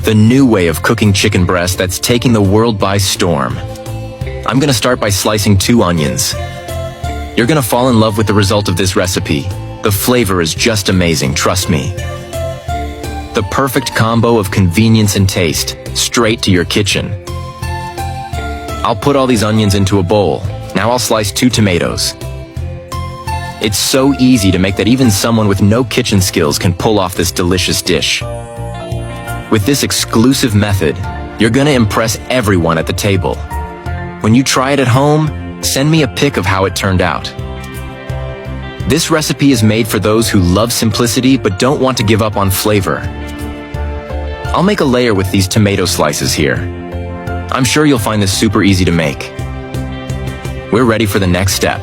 the new way of cooking chicken breast that's taking the world by storm. I'm gonna start by slicing 2 onions. You're gonna fall in love with the result of this recipe. The flavor is just amazing, trust me. The perfect combo of convenience and taste, straight to your kitchen. I'll put all these onions into a bowl. Now I'll slice 2 tomatoes. It's so easy to make that even someone with no kitchen skills can pull off this delicious dish. With this exclusive method, you're gonna impress everyone at the table. When you try it at home, send me a pic of how it turned out. This recipe is made for those who love simplicity but don't want to give up on flavor. I'll make a layer with these tomato slices here. I'm sure you'll find this super easy to make. We're ready for the next step.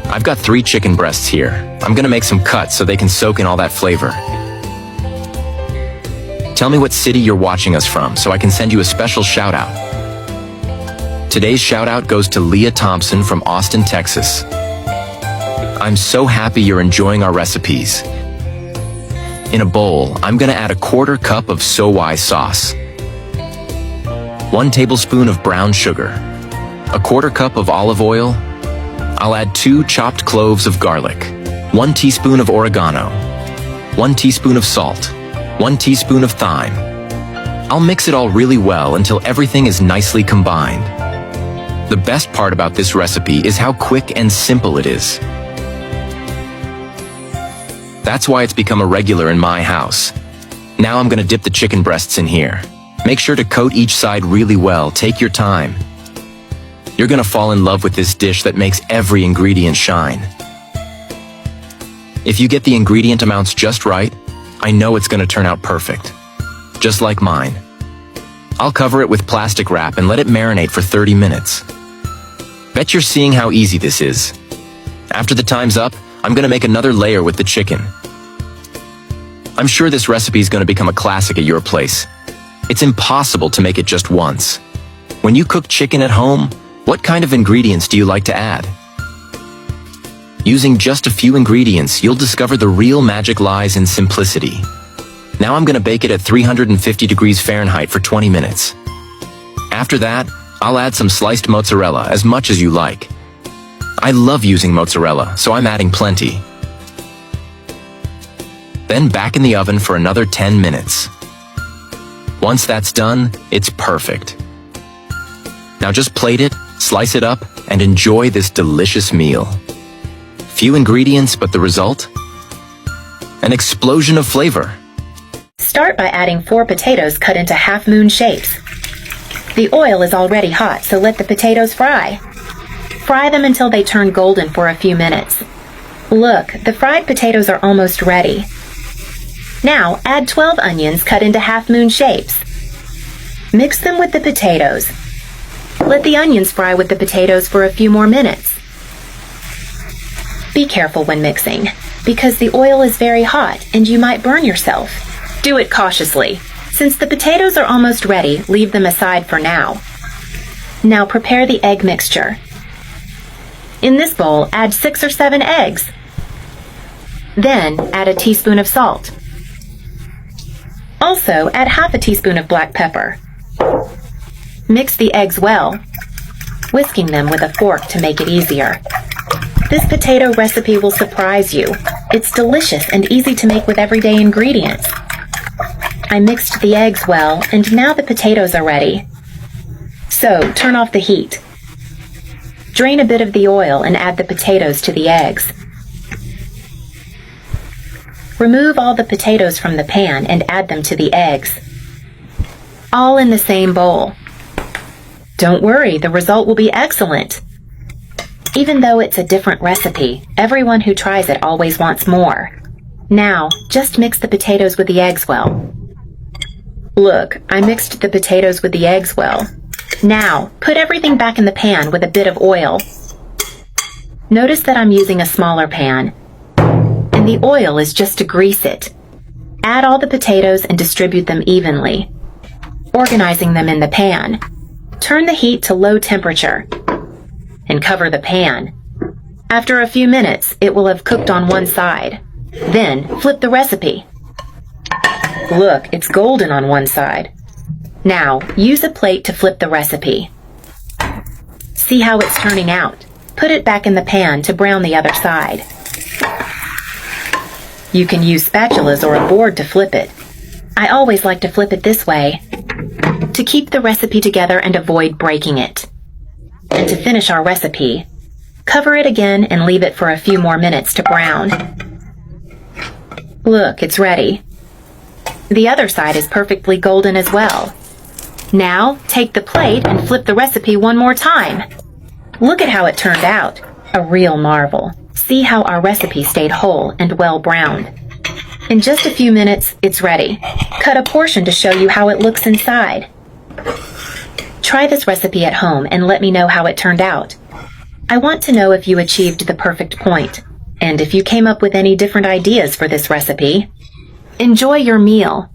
I've got 3 chicken breasts here. I'm gonna make some cuts so they can soak in all that flavor. Tell me what city you're watching us from so I can send you a special shout out. Today's shout out goes to Leah Thompson from Austin, Texas. I'm so happy you're enjoying our recipes. In a bowl, I'm gonna add a 1/4 cup of soy sauce, 1 tablespoon of brown sugar, a 1/4 cup of olive oil. I'll add 2 chopped cloves of garlic, 1 teaspoon of oregano, 1 teaspoon of salt, 1 teaspoon of thyme. I'll mix it all really well until everything is nicely combined. The best part about this recipe is how quick and simple it is. That's why it's become a regular in my house. Now I'm gonna dip the chicken breasts in here. Make sure to coat each side really well, take your time. You're gonna fall in love with this dish that makes every ingredient shine. If you get the ingredient amounts just right, I know it's gonna turn out perfect. Just like mine. I'll cover it with plastic wrap and let it marinate for 30 minutes. Bet you're seeing how easy this is. After the time's up, I'm gonna make another layer with the chicken. I'm sure this recipe is gonna become a classic at your place. It's impossible to make it just once. When you cook chicken at home, what kind of ingredients do you like to add? Using just a few ingredients, you'll discover the real magic lies in simplicity. Now I'm gonna bake it at 350 degrees Fahrenheit for 20 minutes. After that, I'll add some sliced mozzarella, as much as you like. I love using mozzarella, so I'm adding plenty. Then back in the oven for another 10 minutes. Once that's done, it's perfect. Now just plate it, slice it up, and enjoy this delicious meal. Few ingredients, but the result? An explosion of flavor. Start by adding 4 potatoes cut into half-moon shapes. The oil is already hot, so let the potatoes fry. Fry them until they turn golden for a few minutes. Look, the fried potatoes are almost ready. Now, add 12 onions cut into half-moon shapes. Mix them with the potatoes. Let the onions fry with the potatoes for a few more minutes. Be careful when mixing, because the oil is very hot and you might burn yourself. Do it cautiously. Since the potatoes are almost ready, leave them aside for now. Now prepare the egg mixture. In this bowl, add 6 or 7 eggs. Then add a teaspoon of salt. Also, add half a teaspoon of black pepper. Mix the eggs well, whisking them with a fork to make it easier. This potato recipe will surprise you. It's delicious and easy to make with everyday ingredients. I mixed the eggs well, and now the potatoes are ready. So, turn off the heat. Drain a bit of the oil and add the potatoes to the eggs. Remove all the potatoes from the pan and add them to the eggs. All in the same bowl. Don't worry, the result will be excellent. Even though it's a different recipe, everyone who tries it always wants more. Now, just mix the potatoes with the eggs well. Look, I mixed the potatoes with the eggs well. Now, put everything back in the pan with a bit of oil. Notice that I'm using a smaller pan, and the oil is just to grease it. Add all the potatoes and distribute them evenly, organizing them in the pan. Turn the heat to low temperature and cover the pan. After a few minutes, it will have cooked on one side. Then, flip the recipe. Look, it's golden on one side. Now, use a plate to flip the recipe. See how it's turning out. Put it back in the pan to brown the other side. You can use spatulas or a board to flip it. I always like to flip it this way to keep the recipe together and avoid breaking it. And to finish our recipe, cover it again and leave it for a few more minutes to brown. Look, it's ready. The other side is perfectly golden as well. Now, take the plate and flip the recipe one more time. Look at how it turned out. A real marvel. See how our recipe stayed whole and well browned. In just a few minutes, it's ready. Cut a portion to show you how it looks inside. Try this recipe at home and let me know how it turned out. I want to know if you achieved the perfect point, and if you came up with any different ideas for this recipe. Enjoy your meal.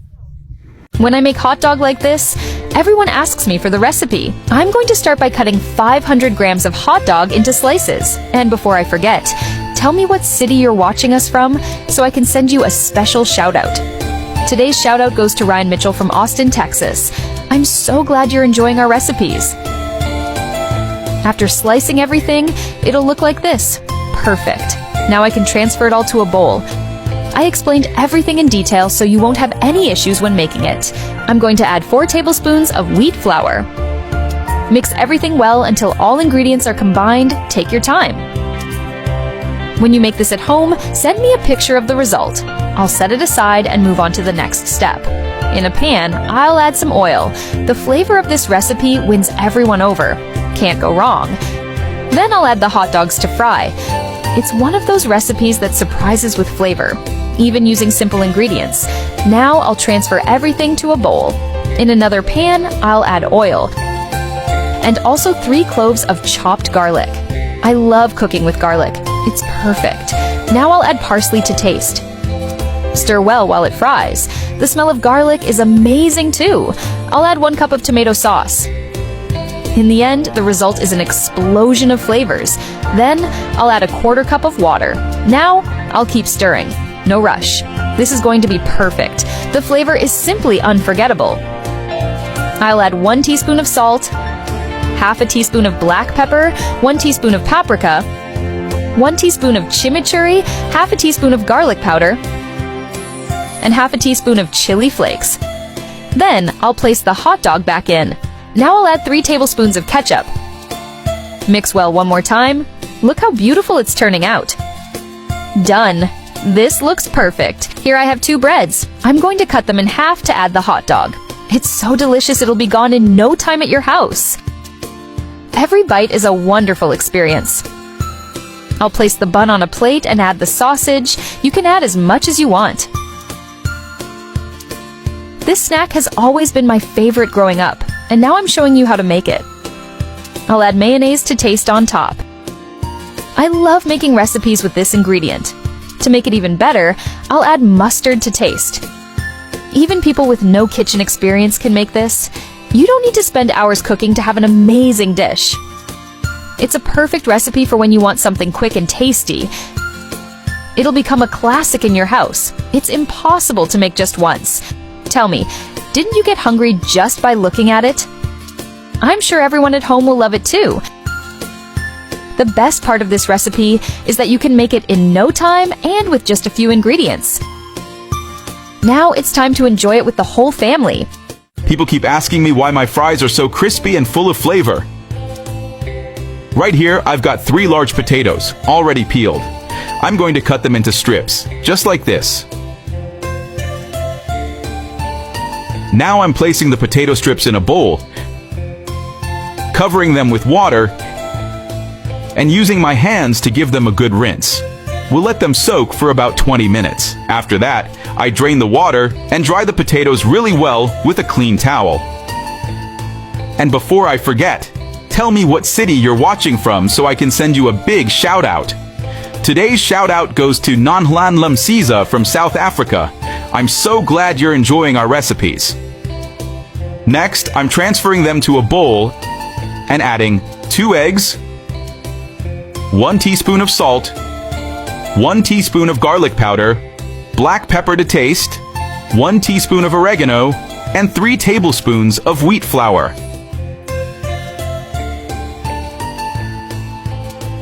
When I make hot dog like this, everyone asks me for the recipe. I'm going to start by cutting 500 grams of hot dog into slices. And before I forget, tell me what city you're watching us from so I can send you a special shout out. Today's shout out goes to Ryan Mitchell from Austin, Texas. I'm so glad you're enjoying our recipes. After slicing everything, it'll look like this. Perfect. Now I can transfer it all to a bowl. I explained everything in detail so you won't have any issues when making it. I'm going to add 4 tablespoons of wheat flour. Mix everything well until all ingredients are combined. Take your time. When you make this at home, send me a picture of the result. I'll set it aside and move on to the next step. In a pan, I'll add some oil. The flavor of this recipe wins everyone over. Can't go wrong. Then I'll add the hot dogs to fry. It's one of those recipes that surprises with flavor, even using simple ingredients. Now I'll transfer everything to a bowl. In another pan, I'll add oil. And also 3 cloves of chopped garlic. I love cooking with garlic. It's perfect. Now I'll add parsley to taste. Stir well while it fries. The smell of garlic is amazing too. I'll add 1 cup of tomato sauce. In the end, the result is an explosion of flavors. Then, I'll add a 1/4 cup of water. Now, I'll keep stirring. No rush. This is going to be perfect. The flavor is simply unforgettable. I'll add 1 teaspoon of salt, 1/2 teaspoon of black pepper, 1 teaspoon of paprika, 1 teaspoon of chimichurri, 1/2 teaspoon of garlic powder, and 1/2 teaspoon of chili flakes. Then, I'll place the hot dog back in. Now I'll add 3 tablespoons of ketchup. Mix well one more time. Look how beautiful it's turning out. Done. This looks perfect. Here I have 2 breads. I'm going to cut them in half to add the hot dog. It's so delicious it'll be gone in no time at your house. Every bite is a wonderful experience. I'll place the bun on a plate and add the sausage. You can add as much as you want. This snack has always been my favorite growing up, and now I'm showing you how to make it. I'll add mayonnaise to taste on top. I love making recipes with this ingredient. To make it even better, I'll add mustard to taste. Even people with no kitchen experience can make this. You don't need to spend hours cooking to have an amazing dish. It's a perfect recipe for when you want something quick and tasty. It'll become a classic in your house. It's impossible to make just once. Tell me, didn't you get hungry just by looking at it? I'm sure everyone at home will love it too. The best part of this recipe is that you can make it in no time and with just a few ingredients. Now it's time to enjoy it with the whole family. People keep asking me why my fries are so crispy and full of flavor. Right here, I've got 3 large potatoes, already peeled. I'm going to cut them into strips, just like this. Now I'm placing the potato strips in a bowl, covering them with water, and using my hands to give them a good rinse. We'll let them soak for about 20 minutes. After that, I drain the water and dry the potatoes really well with a clean towel. And before I forget, tell me what city you're watching from so I can send you a big shout out. Today's shout out goes to Nonhlan Lamsiza from South Africa. I'm so glad you're enjoying our recipes. Next, I'm transferring them to a bowl and adding 2 eggs, 1 teaspoon of salt, 1 teaspoon of garlic powder, black pepper to taste, 1 teaspoon of oregano, and 3 tablespoons of wheat flour.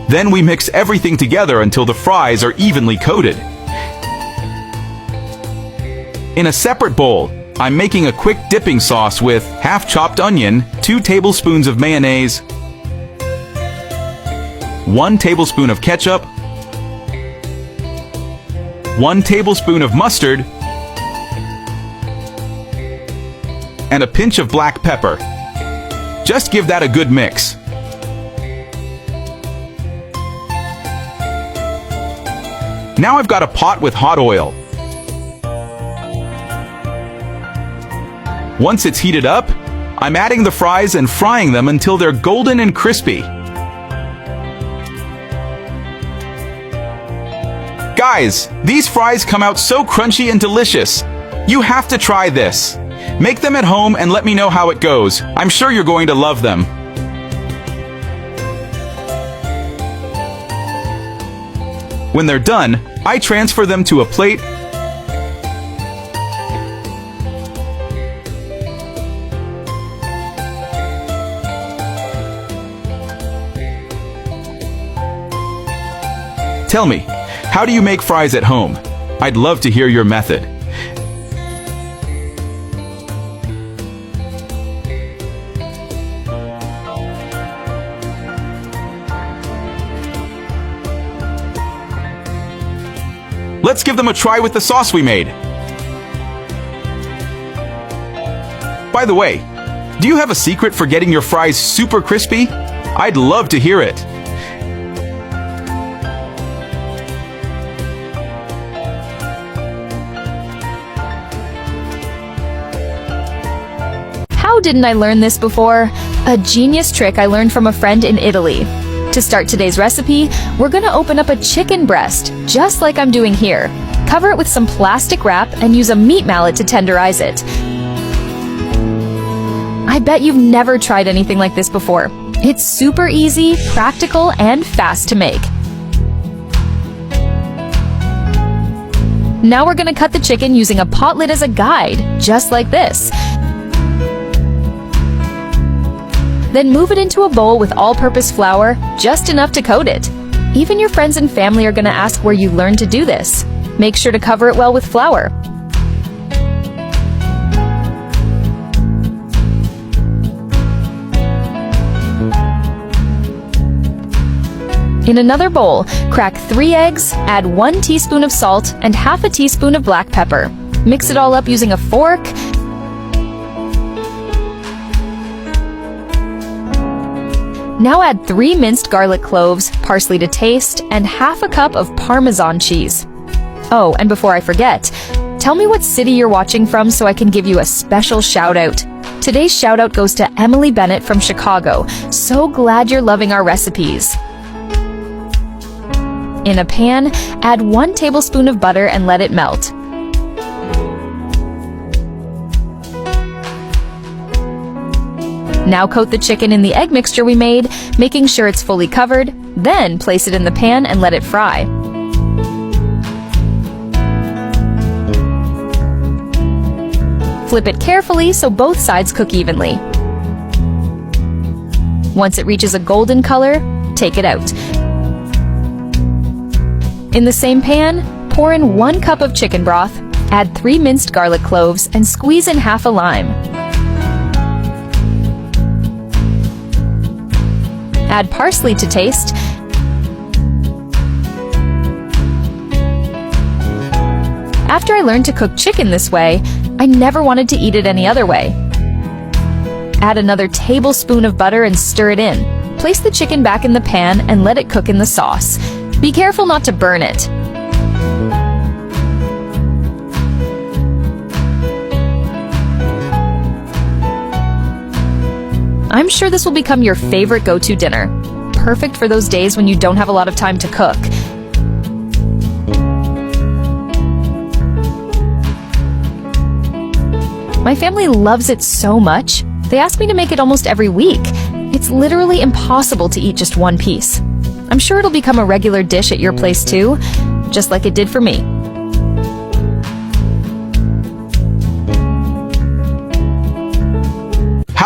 Then we mix everything together until the fries are evenly coated. In a separate bowl, I'm making a quick dipping sauce with half chopped onion, 2 tablespoons of mayonnaise, 1 tablespoon of ketchup, 1 tablespoon of mustard, and a pinch of black pepper. Just give that a good mix. Now I've got a pot with hot oil. Once it's heated up, I'm adding the fries and frying them until they're golden and crispy. Guys, these fries come out so crunchy and delicious. You have to try this. Make them at home and let me know how it goes. I'm sure you're going to love them. When they're done, I transfer them to a plate Tell me, how do you make fries at home? I'd love to hear your method. Let's give them a try with the sauce we made. By the way, do you have a secret for getting your fries super crispy? I'd love to hear it. How didn't I learn this before? A genius trick I learned from a friend in Italy. To start today's recipe, we're gonna open up a chicken breast, just like I'm doing here. Cover it with some plastic wrap and use a meat mallet to tenderize it. I bet you've never tried anything like this before. It's super easy, practical, and fast to make. Now we're gonna cut the chicken using a pot lid as a guide, just like this. Then move it into a bowl with all-purpose flour, just enough to coat it. Even your friends and family are gonna ask where you learned to do this. Make sure to cover it well with flour. In another bowl, crack 3 eggs, add 1 teaspoon of salt and half a teaspoon of black pepper. Mix it all up using a fork. Now add 3 minced garlic cloves, parsley to taste, and half a cup of Parmesan cheese. Oh, and before I forget, tell me what city you're watching from so I can give you a special shout out. Today's shout out goes to Emily Bennett from Chicago. So glad you're loving our recipes. In a pan, add 1 tablespoon of butter and let it melt. Now coat the chicken in the egg mixture we made, making sure it's fully covered. Then place it in the pan and let it fry. Flip it carefully so both sides cook evenly. Once it reaches a golden color, take it out. In the same pan, pour in 1 cup of chicken broth, add 3 minced garlic cloves, and squeeze in half a lime. Add parsley to taste. After I learned to cook chicken this way, I never wanted to eat it any other way. Add another tablespoon of butter and stir it in. Place the chicken back in the pan and let it cook in the sauce. Be careful not to burn it. I'm sure this will become your favorite go-to dinner. Perfect for those days when you don't have a lot of time to cook. My family loves it so much, they ask me to make it almost every week. It's literally impossible to eat just 1 piece. I'm sure it'll become a regular dish at your place too, just like it did for me.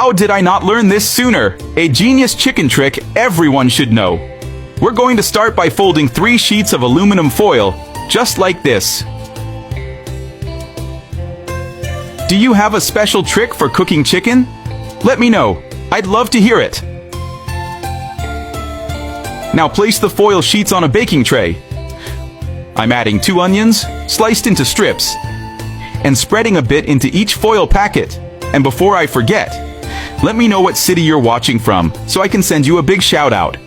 How did I not learn this sooner? A genius chicken trick everyone should know. We're going to start by folding 3 sheets of aluminum foil, just like this. Do you have a special trick for cooking chicken? Let me know. I'd love to hear it. Now place the foil sheets on a baking tray. I'm adding 2 onions, sliced into strips, and spreading a bit into each foil packet. And before I forget, let me know what city you're watching from, so I can send you a big shout out.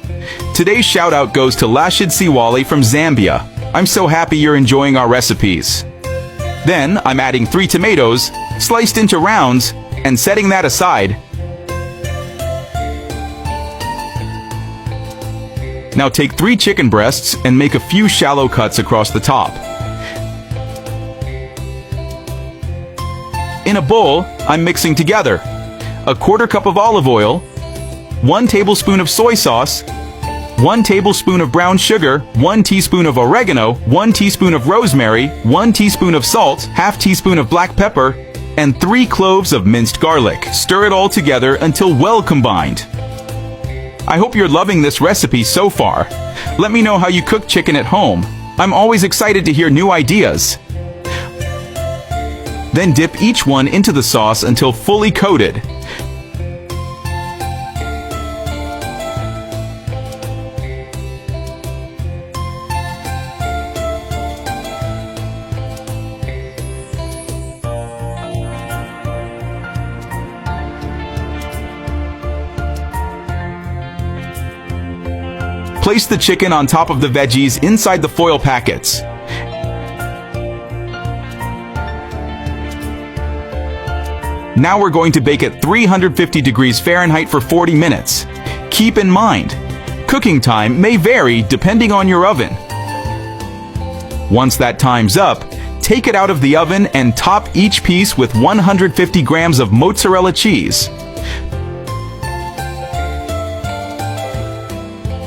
Today's shout out goes to Lashid Siwale from Zambia. I'm so happy you're enjoying our recipes. Then I'm adding 3 tomatoes, sliced into rounds, and setting that aside. Now take 3 chicken breasts and make a few shallow cuts across the top. In a bowl, I'm mixing together a 1/4 cup of olive oil, 1 tablespoon of soy sauce, 1 tablespoon of brown sugar, 1 teaspoon of oregano, 1 teaspoon of rosemary, 1 teaspoon of salt, ½ teaspoon of black pepper, and 3 cloves of minced garlic. Stir it all together until well combined. I hope you're loving this recipe so far. Let me know how you cook chicken at home. I'm always excited to hear new ideas. Then dip each one into the sauce until fully coated. Place the chicken on top of the veggies inside the foil packets. Now we're going to bake at 350 degrees Fahrenheit for 40 minutes. Keep in mind, cooking time may vary depending on your oven. Once that time's up, take it out of the oven and top each piece with 150 grams of mozzarella cheese.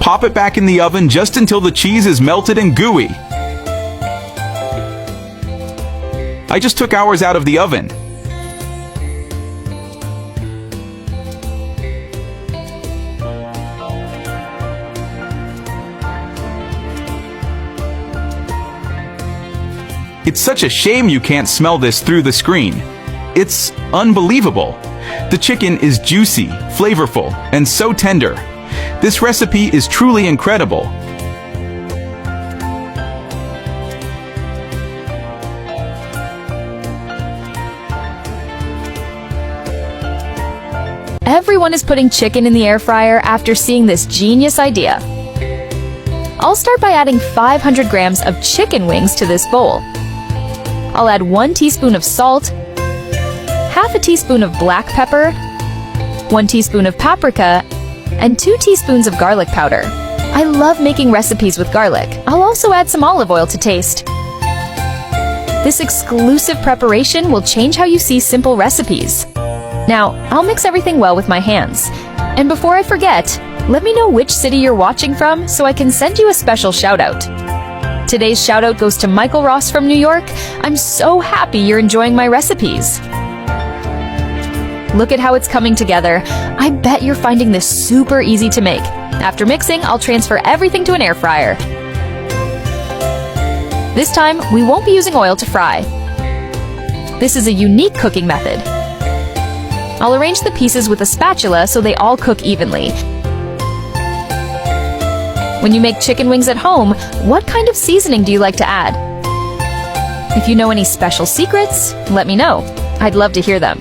Pop it back in the oven just until the cheese is melted and gooey. I just took ours out of the oven. It's such a shame you can't smell this through the screen. It's unbelievable. The chicken is juicy, flavorful, and so tender. This recipe is truly incredible. Everyone is putting chicken in the air fryer after seeing this genius idea. I'll start by adding 500 grams of chicken wings to this bowl. I'll add 1 teaspoon of salt, ½ teaspoon of black pepper, 1 teaspoon of paprika, and 2 teaspoons of garlic powder. I love making recipes with garlic. I'll also add some olive oil to taste. This exclusive preparation will change how you see simple recipes. Now, I'll mix everything well with my hands. And before I forget, let me know which city you're watching from so I can send you a special shout-out. Today's shout-out goes to Michael Ross from New York. I'm so happy you're enjoying my recipes. Look at how it's coming together. I bet you're finding this super easy to make. After mixing, I'll transfer everything to an air fryer. This time, we won't be using oil to fry. This is a unique cooking method. I'll arrange the pieces with a spatula so they all cook evenly. When you make chicken wings at home, what kind of seasoning do you like to add? If you know any special secrets, let me know. I'd love to hear them.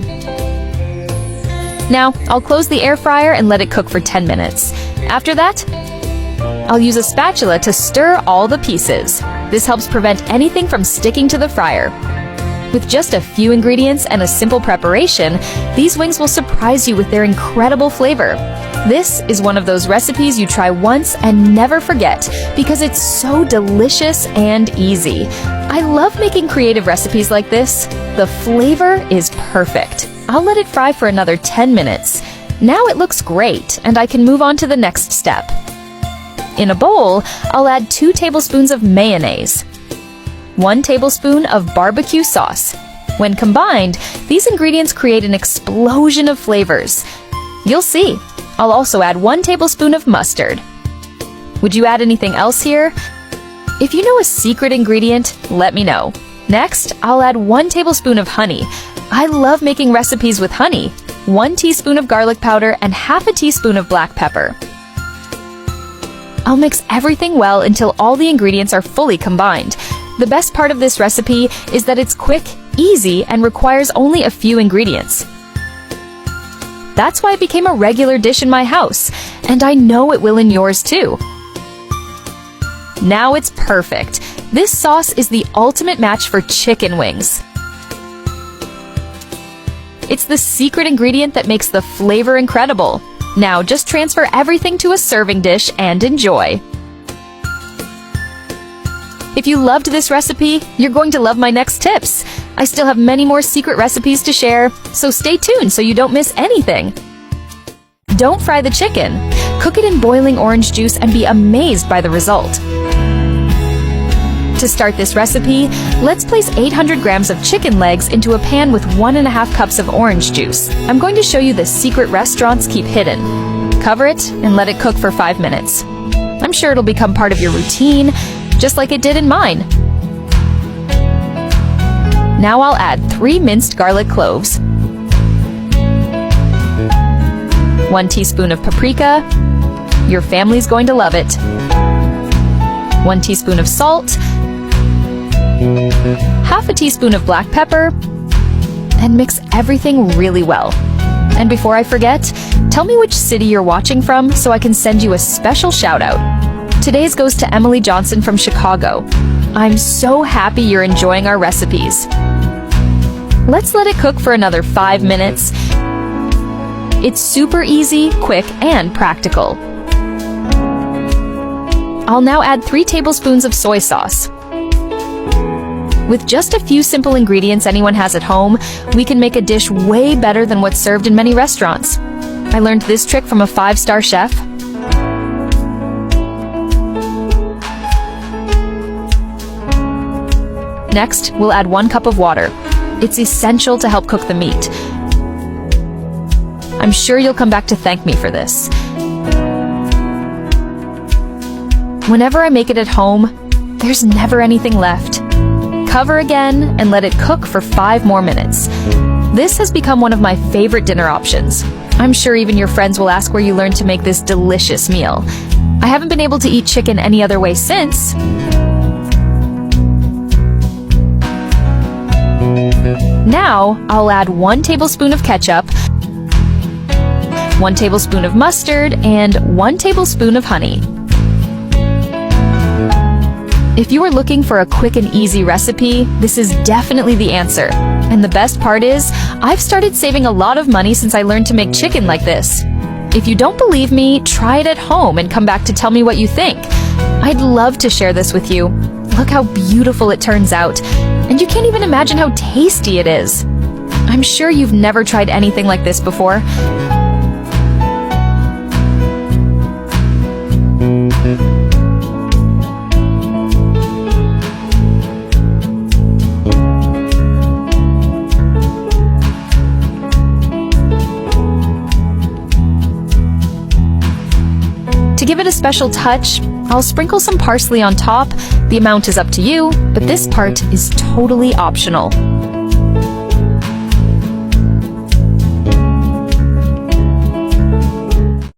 Now, I'll close the air fryer and let it cook for 10 minutes. After that, I'll use a spatula to stir all the pieces. This helps prevent anything from sticking to the fryer. With just a few ingredients and a simple preparation, these wings will surprise you with their incredible flavor. This is one of those recipes you try once and never forget because it's so delicious and easy. I love making creative recipes like this. The flavor is perfect. I'll let it fry for another 10 minutes. Now it looks great, and I can move on to the next step. In a bowl, I'll add 2 tablespoons of mayonnaise, 1 tablespoon of barbecue sauce, When combined, these ingredients create an explosion of flavors. You'll see. I'll also add 1 tablespoon of mustard. Would you add anything else here? If you know a secret ingredient, let me know. Next, I'll add 1 tablespoon of honey. I love making recipes with honey. 1 teaspoon of garlic powder and half a teaspoon of black pepper. I'll mix everything well until all the ingredients are fully combined. The best part of this recipe is that it's quick, easy, and requires only a few ingredients. That's why it became a regular dish in my house, and I know it will in yours too. Now it's perfect. This sauce is the ultimate match for chicken wings. It's the secret ingredient that makes the flavor incredible. Now just transfer everything to a serving dish and enjoy. If you loved this recipe, you're going to love my next tips. I still have many more secret recipes to share, so stay tuned so you don't miss anything. Don't fry the chicken. Cook it in boiling orange juice and be amazed by the result. To start this recipe, let's place 800 grams of chicken legs into a pan with 1.5 cups of orange juice. I'm going to show you the secret restaurants keep hidden. Cover it and let it cook for 5 minutes. I'm sure it'll become part of your routine, just like it did in mine. Now I'll add 3 minced garlic cloves, 1 teaspoon of paprika. Your family's going to love it. 1 teaspoon of salt, half a teaspoon of black pepper, and mix everything really well. And before I forget, tell me which city you're watching from so I can send you a special shout out. Today's goes to Emily Johnson from Chicago. I'm so happy you're enjoying our recipes. Let's let it cook for another 5 minutes. It's super easy, quick, and practical. I'll now add 3 tablespoons of soy sauce. With just a few simple ingredients anyone has at home, we can make a dish way better than what's served in many restaurants. I learned this trick from a 5-star chef. Next, we'll add 1 cup of water. It's essential to help cook the meat. I'm sure you'll come back to thank me for this. Whenever I make it at home, there's never anything left. Cover again and let it cook for 5 more minutes. This has become one of my favorite dinner options. I'm sure even your friends will ask where you learned to make this delicious meal. I haven't been able to eat chicken any other way since. Now, I'll add 1 tablespoon of ketchup, 1 tablespoon of mustard, and 1 tablespoon of honey. If you are looking for a quick and easy recipe, this is definitely the answer. And the best part is, I've started saving a lot of money since I learned to make chicken like this. If you don't believe me, try it at home and come back to tell me what you think. I'd love to share this with you. Look how beautiful it turns out. And you can't even imagine how tasty it is. I'm sure you've never tried anything like this before. To give it a special touch, I'll sprinkle some parsley on top. The amount is up to you, but this part is totally optional.